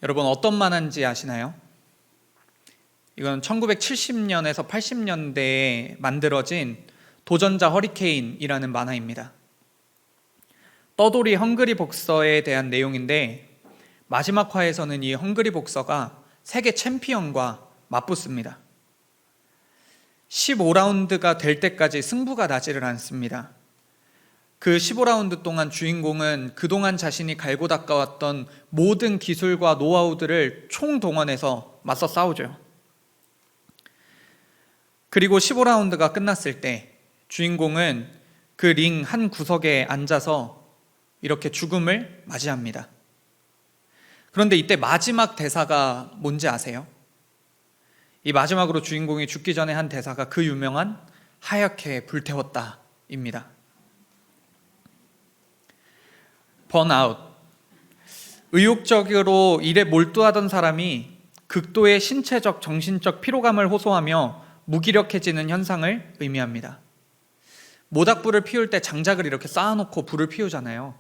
여러분 어떤 만화인지 아시나요? 이건 1970년에서 80년대에 만들어진 도전자 허리케인이라는 만화입니다. 떠돌이 헝그리 복서에 대한 내용인데 마지막 화에서는 이 헝그리 복서가 세계 챔피언과 맞붙습니다. 15라운드가 될 때까지 승부가 나지를 않습니다. 그 15라운드 동안 주인공은 그동안 자신이 갈고 닦아왔던 모든 기술과 노하우들을 총동원해서 맞서 싸우죠. 그리고 15라운드가 끝났을 때 주인공은 그 링 한 구석에 앉아서 이렇게 죽음을 맞이합니다. 그런데 이때 마지막 대사가 뭔지 아세요? 이 마지막으로 주인공이 죽기 전에 한 대사가 그 유명한 하얗게 불태웠다입니다. 번아웃. 의욕적으로 일에 몰두하던 사람이 극도의 신체적, 정신적 피로감을 호소하며 무기력해지는 현상을 의미합니다. 모닥불을 피울 때 장작을 이렇게 쌓아놓고 불을 피우잖아요.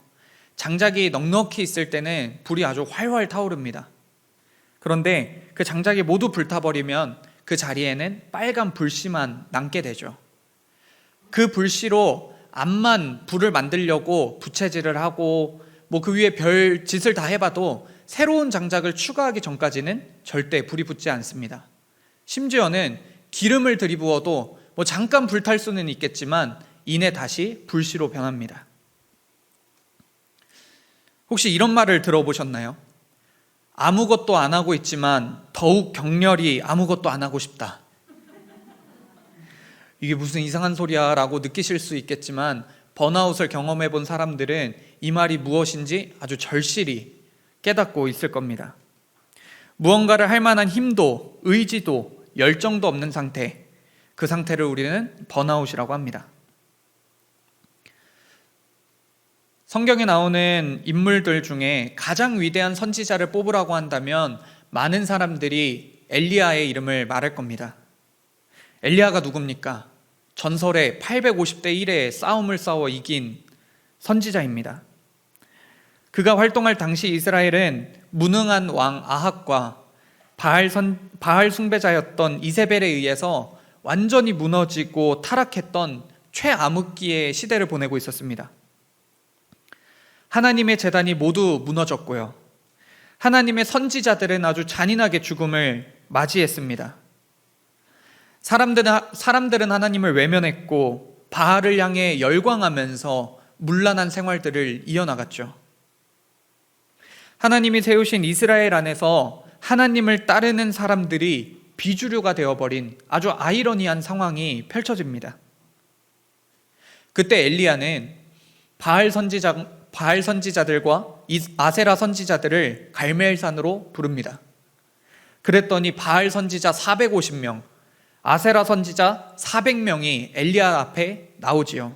장작이 넉넉히 있을 때는 불이 아주 활활 타오릅니다. 그런데 그 장작이 모두 불타버리면 그 자리에는 빨간 불씨만 남게 되죠. 그 불씨로 암만 불을 만들려고 부채질을 하고 그 위에 별 짓을 다 해봐도 새로운 장작을 추가하기 전까지는 절대 불이 붙지 않습니다. 심지어는 기름을 들이부어도 잠깐 불탈 수는 있겠지만 이내 다시 불씨로 변합니다. 혹시 이런 말을 들어보셨나요? 아무것도 안 하고 있지만 더욱 격렬히 아무것도 안 하고 싶다. 이게 무슨 이상한 소리야 라고 느끼실 수 있겠지만 번아웃을 경험해 본 사람들은 이 말이 무엇인지 아주 절실히 깨닫고 있을 겁니다. 무언가를 할 만한 힘도 의지도 열정도 없는 상태, 그 상태를 우리는 번아웃이라고 합니다. 성경에 나오는 인물들 중에 가장 위대한 선지자를 뽑으라고 한다면 많은 사람들이 엘리야의 이름을 말할 겁니다. 엘리야가 누굽니까? 전설의 850대 1의 싸움을 싸워 이긴 선지자입니다. 그가 활동할 당시 이스라엘은 무능한 왕 아합과 바알 숭배자였던 이세벨에 의해서 완전히 무너지고 타락했던 최암흑기의 시대를 보내고 있었습니다. 하나님의 제단이 모두 무너졌고요. 하나님의 선지자들은 아주 잔인하게 죽음을 맞이했습니다. 사람들은 하나님을 외면했고 바알을 향해 열광하면서 문란한 생활들을 이어나갔죠. 하나님이 세우신 이스라엘 안에서 하나님을 따르는 사람들이 비주류가 되어버린 아주 아이러니한 상황이 펼쳐집니다. 그때 엘리야는 바알 선지자들과 아세라 선지자들을 갈멜산으로 부릅니다. 그랬더니 바알 선지자 450명, 아세라 선지자 400명이 엘리야 앞에 나오지요.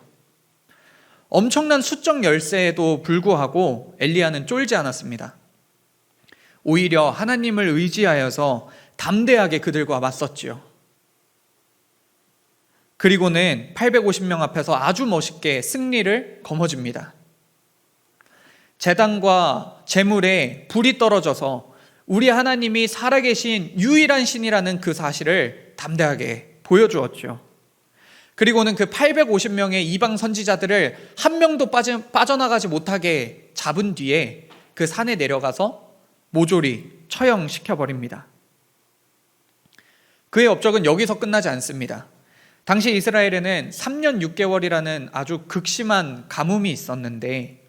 엄청난 수적 열세에도 불구하고 엘리야는 쫄지 않았습니다. 오히려 하나님을 의지하여서 담대하게 그들과 맞섰지요. 그리고는 850명 앞에서 아주 멋있게 승리를 거머쥡니다. 제단과 제물에 불이 떨어져서 우리 하나님이 살아계신 유일한 신이라는 그 사실을 담대하게 보여주었죠. 그리고는 그 850명의 이방 선지자들을 한 명도 빠져나가지 못하게 잡은 뒤에 그 산에 내려가서 모조리 처형시켜버립니다. 그의 업적은 여기서 끝나지 않습니다. 당시 이스라엘에는 3년 6개월이라는 아주 극심한 가뭄이 있었는데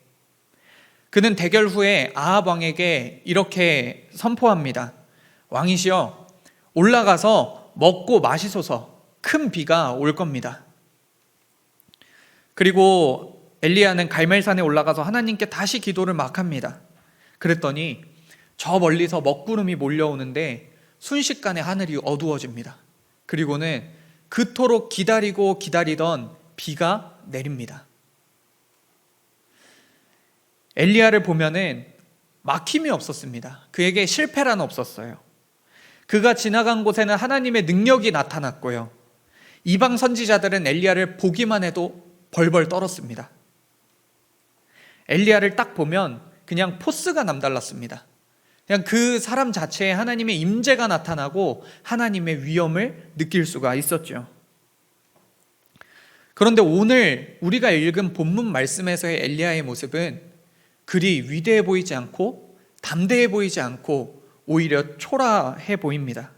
그는 대결 후에 아합 왕에게 이렇게 선포합니다. 왕이시여, 올라가서 먹고 마시소서. 큰 비가 올 겁니다. 그리고 엘리야는 갈멜산에 올라가서 하나님께 다시 기도를 막 합니다. 그랬더니 저 멀리서 먹구름이 몰려오는데 순식간에 하늘이 어두워집니다. 그리고는 그토록 기다리고 기다리던 비가 내립니다. 엘리야를 보면은 막힘이 없었습니다. 그에게 실패란 없었어요. 그가 지나간 곳에는 하나님의 능력이 나타났고요. 이방 선지자들은 엘리야를 보기만 해도 벌벌 떨었습니다. 엘리야를 딱 보면 그냥 포스가 남달랐습니다. 그냥 그 사람 자체에 하나님의 임재가 나타나고 하나님의 위엄을 느낄 수가 있었죠. 그런데 오늘 우리가 읽은 본문 말씀에서의 엘리야의 모습은 그리 위대해 보이지 않고 담대해 보이지 않고 오히려 초라해 보입니다.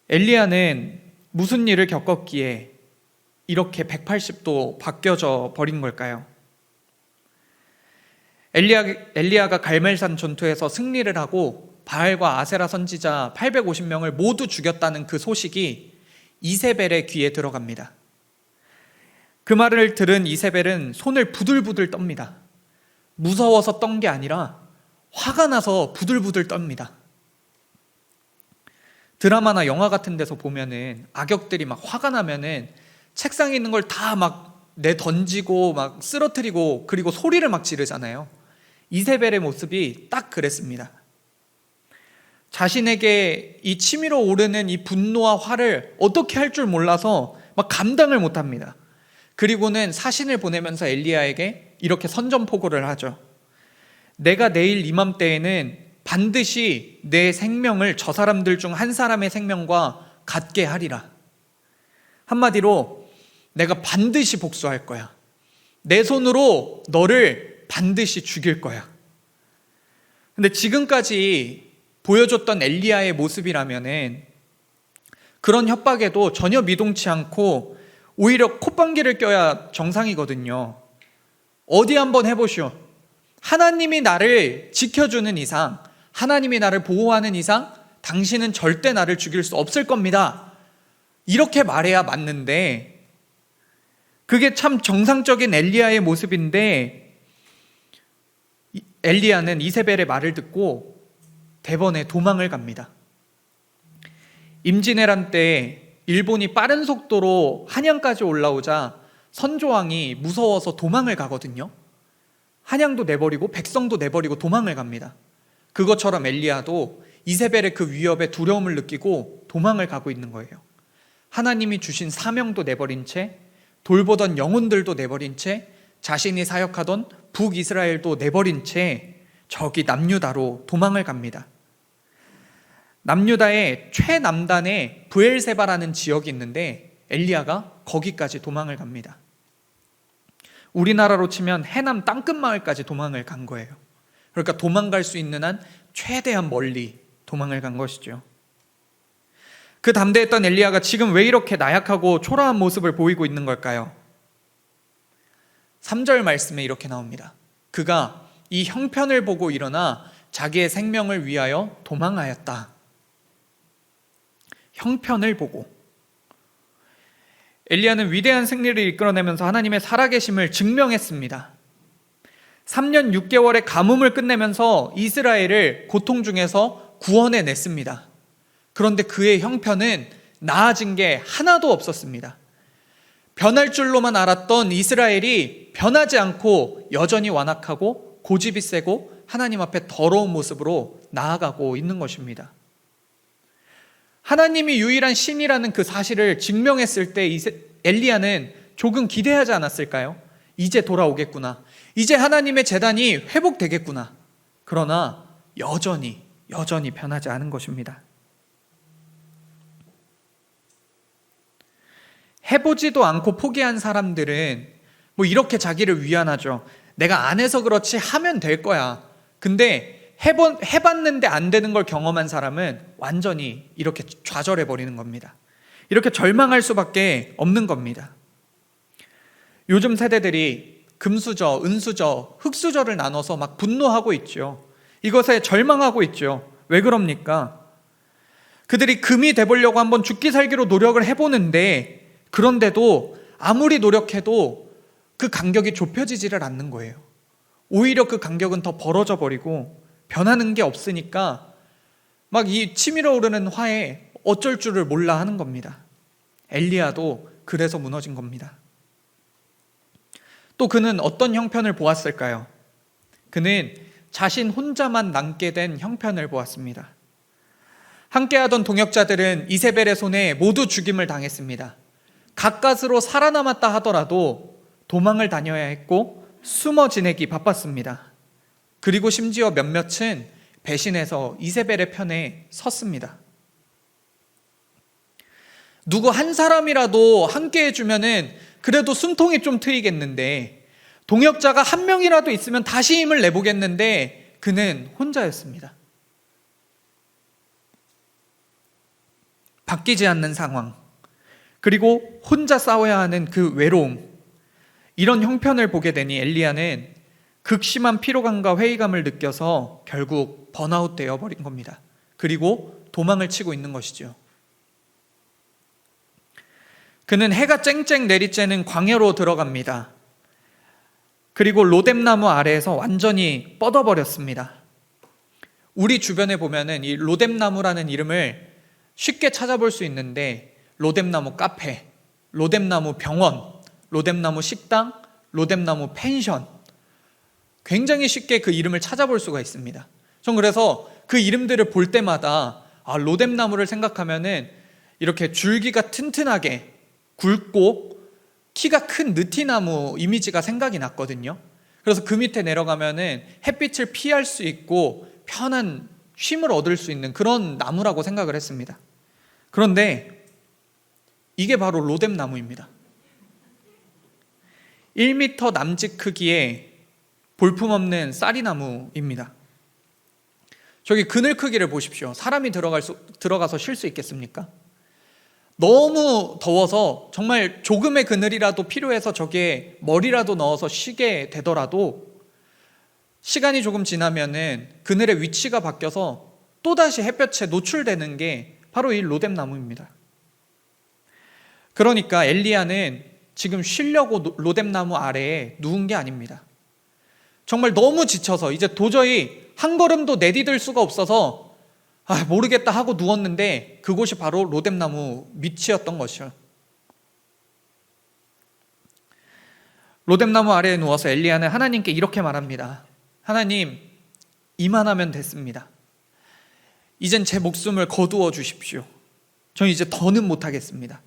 엘리야는 무슨 일을 겪었기에 이렇게 180도 바뀌어져 버린 걸까요? 엘리야가 갈멜산 전투에서 승리를 하고 바알과 아세라 선지자 850명을 모두 죽였다는 그 소식이 이세벨의 귀에 들어갑니다. 그 말을 들은 이세벨은 손을 부들부들 떱니다. 무서워서 떤 게 아니라 화가 나서 부들부들 떱니다. 드라마나 영화 같은 데서 보면은 악역들이 막 화가 나면은 책상에 있는 걸 다 막 내던지고 막 쓰러뜨리고 그리고 소리를 막 지르잖아요. 이세벨의 모습이 딱 그랬습니다. 자신에게 이 치밀어 오르는 이 분노와 화를 어떻게 할 줄 몰라서 막 감당을 못합니다. 그리고는 사신을 보내면서 엘리야에게 이렇게 선전포고를 하죠. 내가 내일 이맘때에는 반드시 내 생명을 저 사람들 중 한 사람의 생명과 같게 하리라. 한마디로 내가 반드시 복수할 거야. 내 손으로 너를 반드시 죽일 거야. 근데 지금까지 보여줬던 엘리야의 모습이라면은 그런 협박에도 전혀 미동치 않고 오히려 콧방귀를 껴야 정상이거든요. 어디 한번 해보시오. 하나님이 나를 지켜주는 이상, 하나님이 나를 보호하는 이상 당신은 절대 나를 죽일 수 없을 겁니다. 이렇게 말해야 맞는데 그게 참 정상적인 엘리야의 모습인데 엘리야는 이세벨의 말을 듣고 대번에 도망을 갑니다. 임진왜란 때 일본이 빠른 속도로 한양까지 올라오자 선조왕이 무서워서 도망을 가거든요. 한양도 내버리고 백성도 내버리고 도망을 갑니다. 그것처럼 엘리야도 이세벨의 그 위협에 두려움을 느끼고 도망을 가고 있는 거예요. 하나님이 주신 사명도 내버린 채 돌보던 영혼들도 내버린 채 자신이 사역하던 북이스라엘도 내버린 채 저기 남유다로 도망을 갑니다. 남유다의 최남단에 브엘세바라는 지역이 있는데 엘리야가 거기까지 도망을 갑니다. 우리나라로 치면 해남 땅끝마을까지 도망을 간 거예요. 그러니까 도망갈 수 있는 한 최대한 멀리 도망을 간 것이죠. 그 담대했던 엘리야가 지금 왜 이렇게 나약하고 초라한 모습을 보이고 있는 걸까요? 3절 말씀에 이렇게 나옵니다. 그가 이 형편을 보고 일어나 자기의 생명을 위하여 도망하였다. 형편을 보고. 엘리야는 위대한 승리를 이끌어내면서 하나님의 살아계심을 증명했습니다. 3년 6개월의 가뭄을 끝내면서 이스라엘을 고통 중에서 구원해냈습니다. 그런데 그의 형편은 나아진 게 하나도 없었습니다. 변할 줄로만 알았던 이스라엘이 변하지 않고 여전히 완악하고 고집이 세고 하나님 앞에 더러운 모습으로 나아가고 있는 것입니다. 하나님이 유일한 신이라는 그 사실을 증명했을 때 엘리야는 조금 기대하지 않았을까요? 이제 돌아오겠구나. 이제 하나님의 제단이 회복되겠구나. 그러나 여전히 변하지 않은 것입니다. 해보지도 않고 포기한 사람들은 뭐 이렇게 자기를 위안하죠. 내가 안 해서 그렇지 하면 될 거야. 근데 해봤는데 안 되는 걸 경험한 사람은 완전히 이렇게 좌절해버리는 겁니다. 이렇게 절망할 수밖에 없는 겁니다. 요즘 세대들이 금수저, 은수저, 흙수저를 나눠서 막 분노하고 있죠. 이것에 절망하고 있죠. 왜 그럽니까? 그들이 금이 돼보려고 한번 죽기 살기로 노력을 해보는데 그런데도 아무리 노력해도 그 간격이 좁혀지지를 않는 거예요. 오히려 그 간격은 더 벌어져 버리고 변하는 게 없으니까 막 이 치밀어 오르는 화에 어쩔 줄을 몰라 하는 겁니다. 엘리야도 그래서 무너진 겁니다. 또 그는 어떤 형편을 보았을까요? 그는 자신 혼자만 남게 된 형편을 보았습니다. 함께하던 동역자들은 이세벨의 손에 모두 죽임을 당했습니다. 가까스로 살아남았다 하더라도 도망을 다녀야 했고 숨어 지내기 바빴습니다. 그리고 심지어 몇몇은 배신해서 이세벨의 편에 섰습니다. 누구 한 사람이라도 함께 해주면은 그래도 숨통이 좀 트이겠는데, 동역자가 한 명이라도 있으면 다시 힘을 내보겠는데 그는 혼자였습니다. 바뀌지 않는 상황, 그리고 혼자 싸워야 하는 그 외로움, 이런 형편을 보게 되니 엘리야는 극심한 피로감과 회의감을 느껴서 결국 번아웃 되어버린 겁니다. 그리고 도망을 치고 있는 것이죠. 그는 해가 쨍쨍 내리쬐는 광야로 들어갑니다. 그리고 로뎀나무 아래에서 완전히 뻗어버렸습니다. 우리 주변에 보면은 이 로뎀나무라는 이름을 쉽게 찾아볼 수 있는데, 로뎀나무 카페, 로뎀나무 병원, 로뎀나무 식당, 로뎀나무 펜션, 굉장히 쉽게 그 이름을 찾아볼 수가 있습니다. 전 그래서 그 이름들을 볼 때마다 로뎀나무를 생각하면은 이렇게 줄기가 튼튼하게 굵고 키가 큰 느티나무 이미지가 생각이 났거든요. 그래서 그 밑에 내려가면은 햇빛을 피할 수 있고 편한 쉼을 얻을 수 있는 그런 나무라고 생각을 했습니다. 그런데 이게 바로 로뎀나무입니다. 1m 남짓 크기의 볼품없는 쌀이나무입니다. 저기 그늘 크기를 보십시오. 사람이 들어가서 쉴 수 있겠습니까? 너무 더워서 정말 조금의 그늘이라도 필요해서 저기에 머리라도 넣어서 쉬게 되더라도 시간이 조금 지나면은 그늘의 위치가 바뀌어서 또다시 햇볕에 노출되는 게 바로 이 로뎀나무입니다. 그러니까 엘리야는 지금 쉬려고 로뎀나무 아래에 누운 게 아닙니다. 정말 너무 지쳐서 이제 도저히 한 걸음도 내디딜 수가 없어서 모르겠다 하고 누웠는데, 그곳이 바로 로뎀나무 밑이었던 것이요. 로뎀나무 아래에 누워서 엘리야는 하나님께 이렇게 말합니다. 하나님, 이만하면 됐습니다. 이젠 제 목숨을 거두어 주십시오. 저는 이제 더는 못하겠습니다.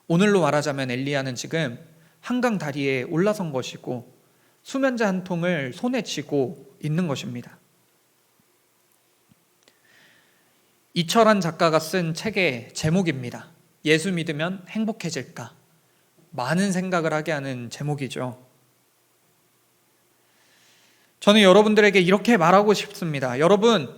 오늘로 말하자면 엘리야는 지금 한강 다리에 올라선 것이고 수면제 한 통을 손에 쥐고 있는 것입니다. 이철환 작가가 쓴 책의 제목입니다. 예수 믿으면 행복해질까? 많은 생각을 하게 하는 제목이죠. 저는 여러분들에게 이렇게 말하고 싶습니다. 여러분,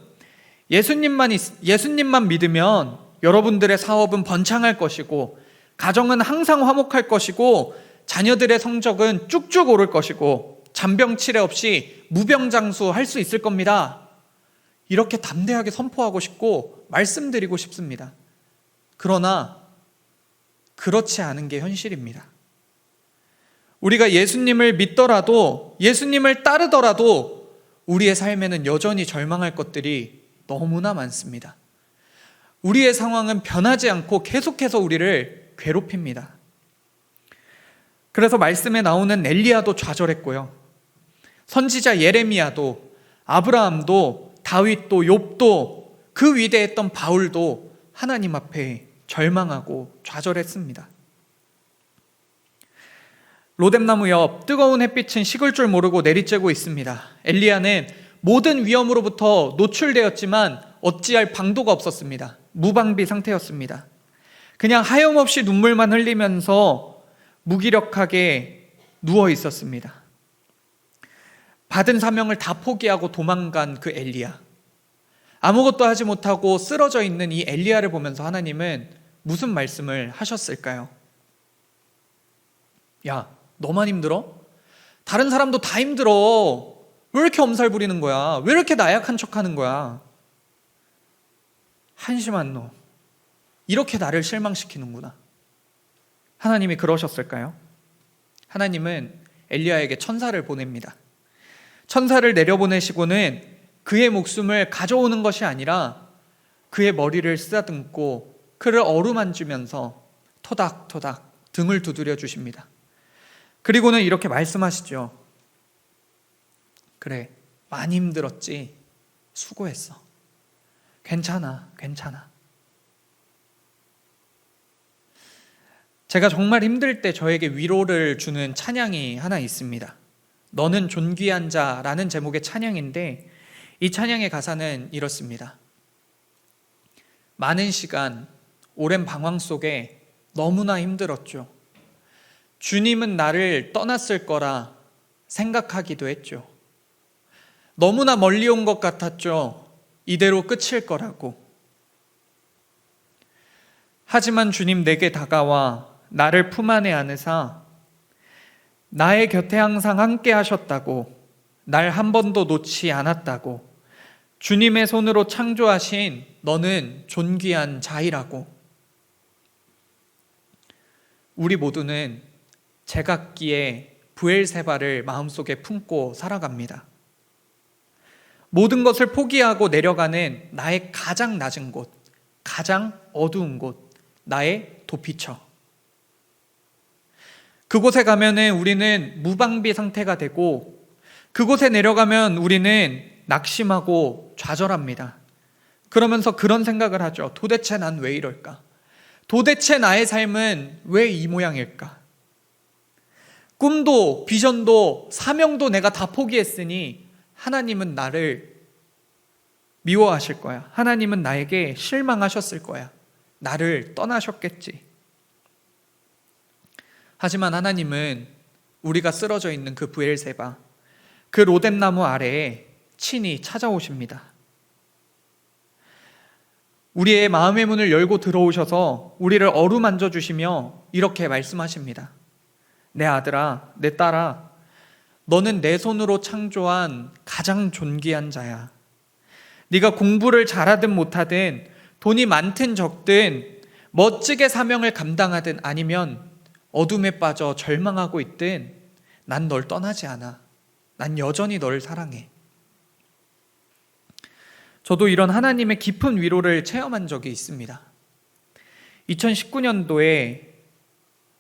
예수님만 믿으면 여러분들의 사업은 번창할 것이고, 가정은 항상 화목할 것이고, 자녀들의 성적은 쭉쭉 오를 것이고, 잔병치레 없이 무병장수할 수 있을 겁니다. 이렇게 담대하게 선포하고 싶고 말씀드리고 싶습니다. 그러나 그렇지 않은 게 현실입니다. 우리가 예수님을 믿더라도, 예수님을 따르더라도 우리의 삶에는 여전히 절망할 것들이 너무나 많습니다. 우리의 상황은 변하지 않고 계속해서 우리를 괴롭힙니다. 그래서 말씀에 나오는 엘리야도 좌절했고요, 선지자 예레미야도, 아브라함도, 다윗도, 욥도, 그 위대했던 바울도 하나님 앞에 절망하고 좌절했습니다. 로뎀나무 옆 뜨거운 햇빛은 식을 줄 모르고 내리쬐고 있습니다. 엘리야는 모든 위험으로부터 노출되었지만 어찌할 방도가 없었습니다. 무방비 상태였습니다. 그냥 하염없이 눈물만 흘리면서 무기력하게 누워 있었습니다. 받은 사명을 다 포기하고 도망간 그 엘리야, 아무것도 하지 못하고 쓰러져 있는 이 엘리야를 보면서 하나님은 무슨 말씀을 하셨을까요? 야, 너만 힘들어? 다른 사람도 다 힘들어. 왜 이렇게 엄살 부리는 거야? 왜 이렇게 나약한 척하는 거야? 한심한 놈, 이렇게 나를 실망시키는구나. 하나님이 그러셨을까요? 하나님은 엘리야에게 천사를 보냅니다. 천사를 내려보내시고는 그의 목숨을 가져오는 것이 아니라 그의 머리를 쓰다듬고 그를 어루만지면서 토닥토닥 등을 두드려 주십니다. 그리고는 이렇게 말씀하시죠. 그래, 많이 힘들었지? 수고했어. 괜찮아. 제가 정말 힘들 때 저에게 위로를 주는 찬양이 하나 있습니다. 너는 존귀한 자라는 제목의 찬양인데, 이 찬양의 가사는 이렇습니다. 많은 시간, 오랜 방황 속에 너무나 힘들었죠. 주님은 나를 떠났을 거라 생각하기도 했죠. 너무나 멀리 온 것 같았죠. 이대로 끝일 거라고. 하지만 주님 내게 다가와 나를 품 안에 안으사 나의 곁에 항상 함께 하셨다고, 날 한 번도 놓지 않았다고, 주님의 손으로 창조하신 너는 존귀한 자이라고. 우리 모두는 제각기의 브엘세바를 마음속에 품고 살아갑니다. 모든 것을 포기하고 내려가는 나의 가장 낮은 곳, 가장 어두운 곳, 나의 도피처. 그곳에 가면은 우리는 무방비 상태가 되고, 그곳에 내려가면 우리는 낙심하고 좌절합니다. 그러면서 그런 생각을 하죠. 도대체 난 왜 이럴까? 도대체 나의 삶은 왜 이 모양일까? 꿈도 비전도 사명도 내가 다 포기했으니 하나님은 나를 미워하실 거야. 하나님은 나에게 실망하셨을 거야. 나를 떠나셨겠지. 하지만 하나님은 우리가 쓰러져 있는 그 브엘세바, 그 로뎀나무 아래에 친히 찾아오십니다. 우리의 마음의 문을 열고 들어오셔서 우리를 어루만져 주시며 이렇게 말씀하십니다. 내 아들아, 내 딸아, 너는 내 손으로 창조한 가장 존귀한 자야. 네가 공부를 잘하든 못하든, 돈이 많든 적든, 멋지게 사명을 감당하든 아니면 어둠에 빠져 절망하고 있든 난 널 떠나지 않아. 난 여전히 널 사랑해. 저도 이런 하나님의 깊은 위로를 체험한 적이 있습니다. 2019년도에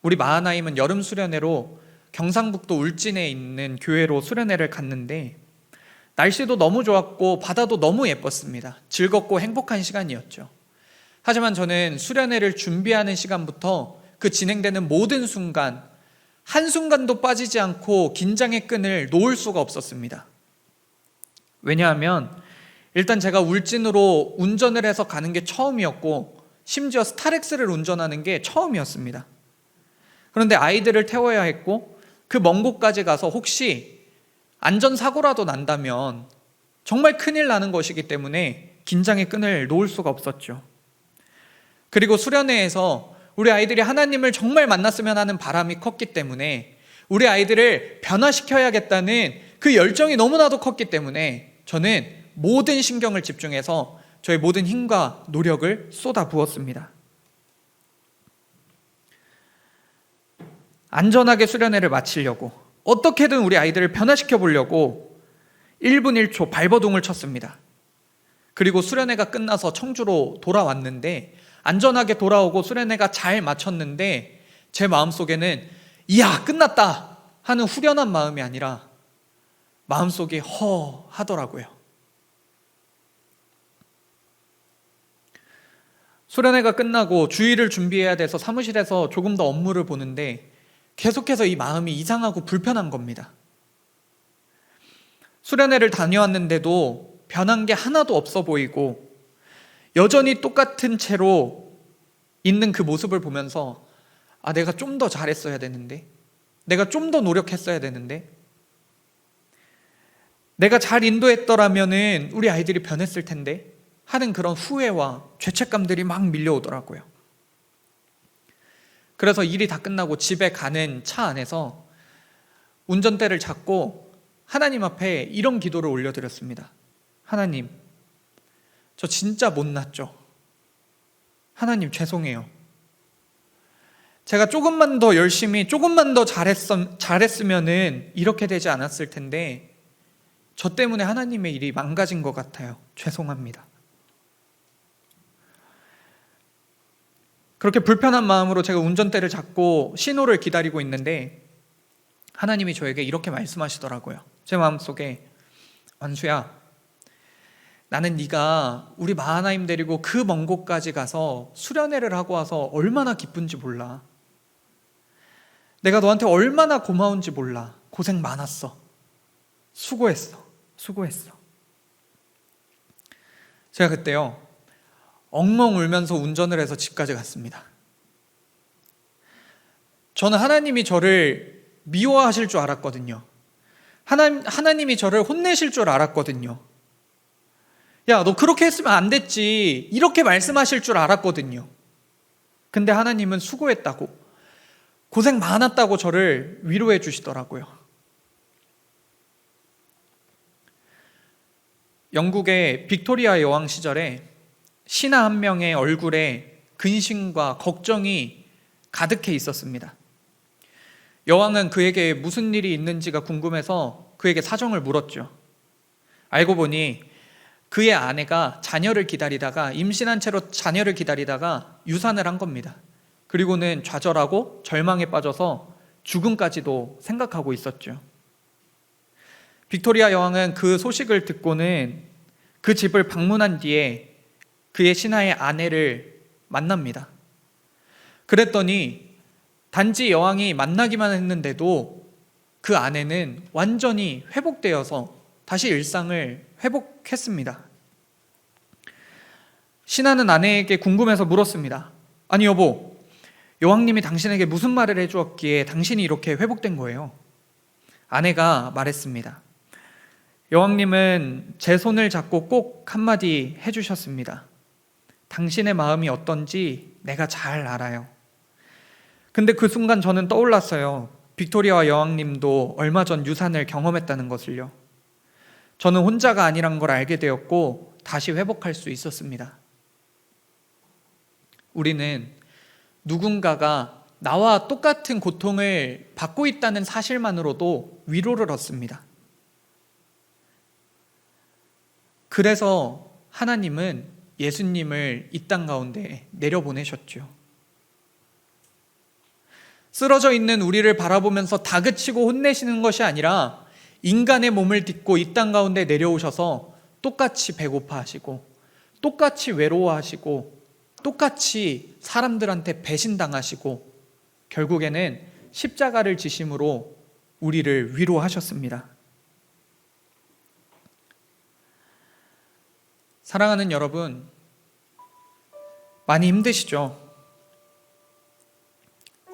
우리 마하나임은 여름 수련회로 경상북도 울진에 있는 교회로 수련회를 갔는데, 날씨도 너무 좋았고 바다도 너무 예뻤습니다. 즐겁고 행복한 시간이었죠. 하지만 저는 수련회를 준비하는 시간부터 그 진행되는 모든 순간, 한순간도 빠지지 않고 긴장의 끈을 놓을 수가 없었습니다. 왜냐하면 일단 제가 울진으로 운전을 해서 가는 게 처음이었고, 심지어 스타렉스를 운전하는 게 처음이었습니다. 그런데 아이들을 태워야 했고, 그 먼 곳까지 가서 혹시 안전사고라도 난다면 정말 큰일 나는 것이기 때문에 긴장의 끈을 놓을 수가 없었죠. 그리고 수련회에서 우리 아이들이 하나님을 정말 만났으면 하는 바람이 컸기 때문에, 우리 아이들을 변화시켜야겠다는 그 열정이 너무나도 컸기 때문에 저는 모든 신경을 집중해서 저의 모든 힘과 노력을 쏟아 부었습니다. 안전하게 수련회를 마치려고, 어떻게든 우리 아이들을 변화시켜 보려고 1분 1초 발버둥을 쳤습니다. 그리고 수련회가 끝나서 청주로 돌아왔는데, 안전하게 돌아오고 수련회가 잘 마쳤는데 제 마음속에는 이야 끝났다 하는 후련한 마음이 아니라 마음속이 허하더라고요. 수련회가 끝나고 주일을 준비해야 돼서 사무실에서 조금 더 업무를 보는데 계속해서 이 마음이 이상하고 불편한 겁니다. 수련회를 다녀왔는데도 변한 게 하나도 없어 보이고, 여전히 똑같은 채로 있는 그 모습을 보면서 내가 좀 더 잘했어야 되는데, 내가 좀 더 노력했어야 되는데, 내가 잘 인도했더라면은 우리 아이들이 변했을 텐데 하는 그런 후회와 죄책감들이 막 밀려오더라고요. 그래서 일이 다 끝나고 집에 가는 차 안에서 운전대를 잡고 하나님 앞에 이런 기도를 올려드렸습니다. 하나님, 저 진짜 못났죠? 하나님 죄송해요. 제가 조금만 더 열심히, 조금만 더 잘했으면은 이렇게 되지 않았을 텐데 저 때문에 하나님의 일이 망가진 것 같아요. 죄송합니다. 그렇게 불편한 마음으로 제가 운전대를 잡고 신호를 기다리고 있는데 하나님이 저에게 이렇게 말씀하시더라고요. 제 마음속에, 완수야, 나는 네가 우리 마하나임 데리고 그 먼 곳까지 가서 수련회를 하고 와서 얼마나 기쁜지 몰라. 내가 너한테 얼마나 고마운지 몰라. 고생 많았어. 수고했어. 제가 그때요, 엉엉 울면서 운전을 해서 집까지 갔습니다. 저는 하나님이 저를 미워하실 줄 알았거든요. 하나님이 저를 혼내실 줄 알았거든요. 야, 너 그렇게 했으면 안 됐지, 이렇게 말씀하실 줄 알았거든요. 근데 하나님은 수고했다고, 고생 많았다고 저를 위로해 주시더라고요. 영국의 빅토리아 여왕 시절에 신하 한 명의 얼굴에 근심과 걱정이 가득해 있었습니다. 여왕은 그에게 무슨 일이 있는지가 궁금해서 그에게 사정을 물었죠. 알고 보니 그의 아내가 임신한 채로 자녀를 기다리다가 유산을 한 겁니다. 그리고는 좌절하고 절망에 빠져서 죽음까지도 생각하고 있었죠. 빅토리아 여왕은 그 소식을 듣고는 그 집을 방문한 뒤에 그의 신하의 아내를 만납니다. 그랬더니 단지 여왕이 만나기만 했는데도 그 아내는 완전히 회복되어서 다시 일상을 회복했습니다. 신하는 아내에게 궁금해서 물었습니다. 아니 여보, 여왕님이 당신에게 무슨 말을 해주었기에 당신이 이렇게 회복된 거예요? 아내가 말했습니다. 여왕님은 제 손을 잡고 꼭 한마디 해주셨습니다. 당신의 마음이 어떤지 내가 잘 알아요. 근데 그 순간 저는 떠올랐어요. 빅토리아 여왕님도 얼마 전 유산을 경험했다는 것을요. 저는 혼자가 아니란 걸 알게 되었고 다시 회복할 수 있었습니다. 우리는 누군가가 나와 똑같은 고통을 받고 있다는 사실만으로도 위로를 얻습니다. 그래서 하나님은 예수님을 이 땅 가운데 내려보내셨죠. 쓰러져 있는 우리를 바라보면서 다그치고 혼내시는 것이 아니라 인간의 몸을 딛고 이 땅 가운데 내려오셔서 똑같이 배고파하시고 똑같이 외로워하시고 똑같이 사람들한테 배신당하시고 결국에는 십자가를 지심으로 우리를 위로하셨습니다. 사랑하는 여러분, 많이 힘드시죠?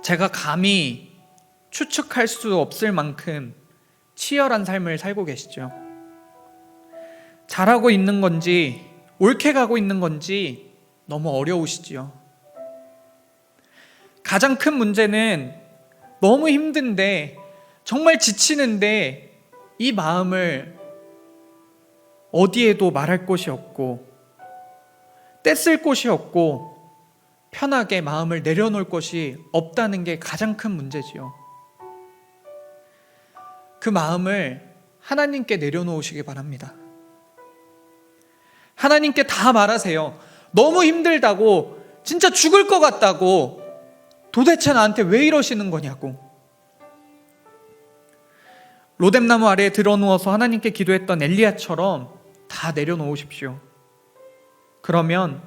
제가 감히 추측할 수 없을 만큼 치열한 삶을 살고 계시죠? 잘하고 있는 건지 옳게 가고 있는 건지 너무 어려우시지요. 가장 큰 문제는 너무 힘든데, 정말 지치는데 이 마음을 어디에도 말할 곳이 없고 떼쓸 곳이 없고 편하게 마음을 내려놓을 곳이 없다는 게 가장 큰 문제지요. 그 마음을 하나님께 내려놓으시기 바랍니다. 하나님께 다 말하세요. 너무 힘들다고, 진짜 죽을 것 같다고, 도대체 나한테 왜 이러시는 거냐고. 로뎀나무 아래에 드러누워서 하나님께 기도했던 엘리야처럼 다 내려놓으십시오. 그러면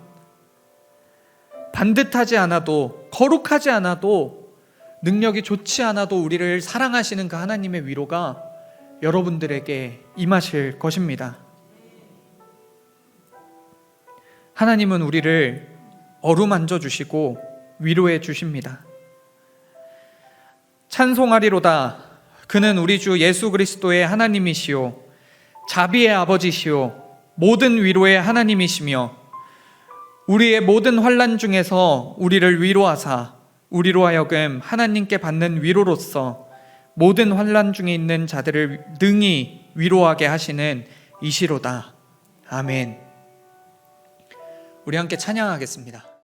반듯하지 않아도, 거룩하지 않아도, 능력이 좋지 않아도 우리를 사랑하시는 그 하나님의 위로가 여러분들에게 임하실 것입니다. 하나님은 우리를 어루만져 주시고 위로해 주십니다. 찬송하리로다. 그는 우리 주 예수 그리스도의 하나님이시요 자비의 아버지시요 모든 위로의 하나님이시며 우리의 모든 환난 중에서 우리를 위로하사 우리로 하여금 하나님께 받는 위로로서 모든 환난 중에 있는 자들을 능히 위로하게 하시는 이시로다. 아멘. 우리 함께 찬양하겠습니다.